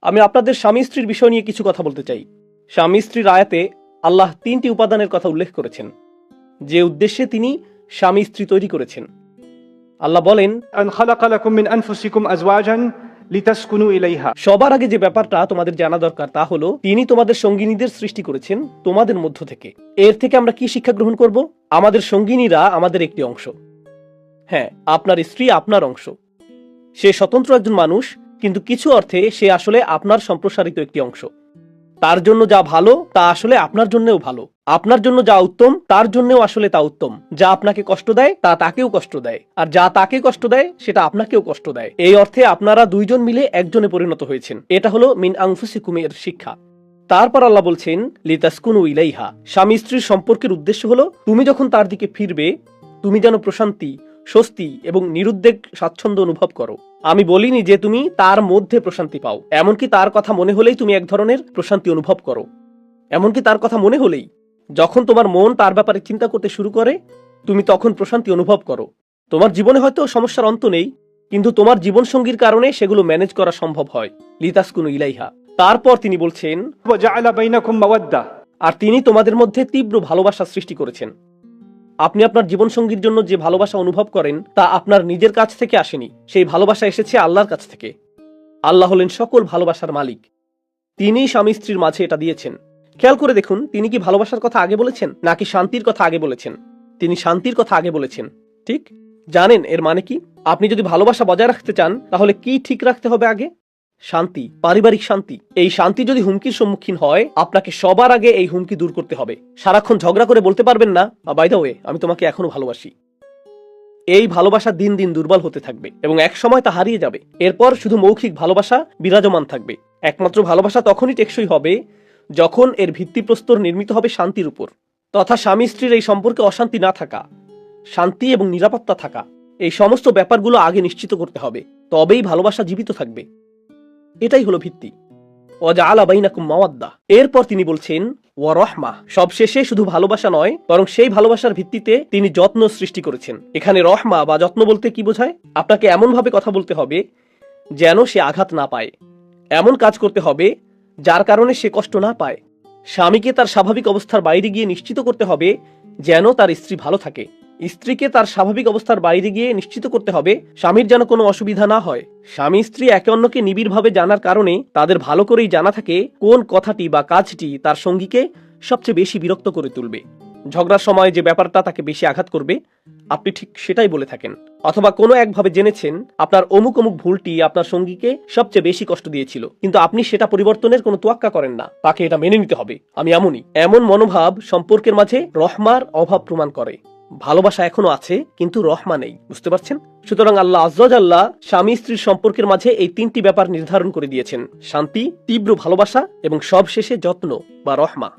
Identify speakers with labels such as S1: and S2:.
S1: আমি আপনাদের স্বামী স্ত্রীর বিষয় নিয়ে কিছু কথা বলতে চাই। স্বামী স্ত্রীর আয়াতে আল্লাহ 3টি উপাদানের কথা উল্লেখ করেছেন, যে উদ্দেশ্যে তিনি স্বামী স্ত্রী তৈরি করেছেন। আল্লাহ বলেন,
S2: أن خلق لكم من أنفسكم أزواجا لتسكنوا إليها।
S1: সবার আগে যে ব্যাপারটা তোমাদের জানা দরকার তা হলো, তিনি তোমাদের সঙ্গিনীদের সৃষ্টি করেছেন তোমাদের মধ্য থেকে। এর থেকে আমরা কি শিক্ষা গ্রহণ করব? আমাদের সঙ্গিনীরা আমাদের একটি অংশ। হ্যাঁ, আপনার স্ত্রী আপনার অংশ। সে স্বতন্ত্র একজন মানুষ, কিন্তু কিছু অর্থে সে আসলে আপনার সম্প্রসারিত একটি অংশ। তার জন্য যা ভালো তা আসলে আপনার জন্যও ভালো। আপনার জন্য যা উত্তম তার জন্যও আসলে তা উত্তম। যা আপনাকে কষ্ট দেয় তা তাকেও কষ্ট দেয়, আর যা তাকে কষ্ট দেয় সেটা আপনাকেও কষ্ট দেয়। এই অর্থে আপনারা দুইজন মিলে একজনে পরিণত হয়েছেন। এটা হলো মিন আনফুসিকুম এর শিক্ষা। তারপর আল্লাহ বলছেন, লিতাসকুনু ইলাইহা। স্বামী স্ত্রীর সম্পর্কের উদ্দেশ্য হলো, তুমি যখন তার দিকে ফিরবে তুমি যেন প্রশান্তি, স্বস্তি এবং নিরুদ্বেগ স্বাচ্ছন্দ্য অনুভব করো। আমি বলিনি যে তুমি তার মধ্যে প্রশান্তি পাও, এমনকি তার কথা মনে হলেই তুমি এক ধরনের প্রশান্তি অনুভব করো। এমনকি তার কথা মনে হলেই, যখন তোমার মন তার ব্যাপারে চিন্তা করতে শুরু করে, তুমি তখন প্রশান্তি অনুভব করো। তোমার জীবনে হয়তো সমস্যার অন্ত নেই, কিন্তু তোমার জীবনসঙ্গীর কারণে সেগুলো ম্যানেজ করা সম্ভব হয়। লিতাসকুনু ইলাইহা। তারপর তিনি বলছেন,
S2: وجعل بينكم مودة।
S1: আর তিনি তোমাদের মধ্যে তীব্র ভালোবাসা সৃষ্টি করেছেন। আপনি আপনার জীবনসঙ্গীর জন্য যে ভালোবাসা অনুভব করেন তা আপনার নিজের কাছ থেকে আসেনি, সেই ভালোবাসা এসেছে আল্লাহর কাছ থেকে। আল্লাহ হলেন সকল ভালোবাসার মালিক। তিনিই স্বামী স্ত্রীর মাঝে এটা দিয়েছেন। খেয়াল করে দেখুন, তিনি কি ভালোবাসার কথা আগে বলেছেন নাকি শান্তির কথা আগে বলেছেন? তিনি শান্তির কথা আগে বলেছেন। ঠিক জানেন এর মানে কি? আপনি যদি ভালোবাসা বজায় রাখতে চান তাহলে কি ঠিক রাখতে হবে? আগে শান্তি, পারিবারিক শান্তি। এই শান্তি যদি হুমকির সম্মুখীন হয়, আপনাকে সবার আগে এই হুমকি দূর করতে হবে। সারাক্ষণ ঝগড়া করে বলতে পারবেন না, বাই দ্য ওয়ে আমি তোমাকে এখনো ভালোবাসি। এই ভালোবাসা দিন দিন দুর্বল হতে থাকবে এবং এক সময় তা হারিয়ে যাবে। এরপর শুধু মৌখিক ভালোবাসা বিরাজমান থাকবে। একমাত্র ভালোবাসা তখনই টেকসই হবে যখন এর ভিত্তিপ্রস্তর নির্মিত হবে শান্তির উপর, তথা স্বামী স্ত্রীর এই সম্পর্কে অশান্তি না থাকা, শান্তি এবং নিরাপত্তা থাকা। এই সমস্ত ব্যাপারগুলো আগে নিশ্চিত করতে হবে, তবেই ভালোবাসা জীবিত থাকবে। এটাই হলো ভিত্তি। ওয়াজআলা বাইনাকুম মাওয়াদ্দা। এরপর তিনি বলছেন, ওয়া রাহমা। সবশেষে শুধু ভালোবাসা নয়, বরং সেই ভালোবাসার ভিত্তিতে তিনি যত্ন সৃষ্টি করেছেন। এখানে রহমা বা যত্ন বলতে কি বোঝায়? আপনাকে এমন ভাবে কথা বলতে হবে যেন সে আঘাত না পায়, এমন কাজ করতে হবে যার কারণে সে কষ্ট না পায়। স্বামীকে তার স্বাভাবিক অবস্থার বাইরে গিয়ে নিশ্চিত করতে হবে যেন তার স্ত্রী ভালো থাকে। স্ত্রীকে তার স্বাভাবিক অবস্থার বাইরে গিয়ে নিশ্চিত করতে হবে স্বামীর যেন কোনো অসুবিধা না হয়। স্বামী স্ত্রী একে অন্যকে নিবিড়ভাবে জানার কারণে তাদের ভালো করেই জানা থাকে কোন কথাটি বা কাজটি তার সঙ্গীকে সবচেয়ে বেশি বিরক্ত করে তুলবে। ঝগড়ার সময় যে ব্যাপারটা তাকে বেশি আঘাত করবে, আপনি ঠিক সেটাই বলে থাকেন। অথবা কোনো একভাবে জেনেছেন আপনার অমুক অমুক ভুলটি আপনার সঙ্গীকে সবচেয়ে বেশি কষ্ট দিয়েছিল, কিন্তু আপনি সেটা পরিবর্তনের কোনো তোয়াক্কা করেন না। তাকে এটা মেনে নিতে হবে, আমি এমনই। এমন মনোভাব সম্পর্কের মাঝে রহমার অভাব প্রমাণ করে। ভালোবাসা এখনো আছে কিন্তু রহমা নেই। বুঝতে পারছেন? সুতরাং আল্লাহ আয্যা ওয়া জাল্লা স্বামী স্ত্রীর সম্পর্কের মাঝে এই 3টি ব্যাপার নির্ধারণ করে দিয়েছেন: শান্তি, তীব্র ভালোবাসা এবং সবশেষে যত্ন বা রহমা।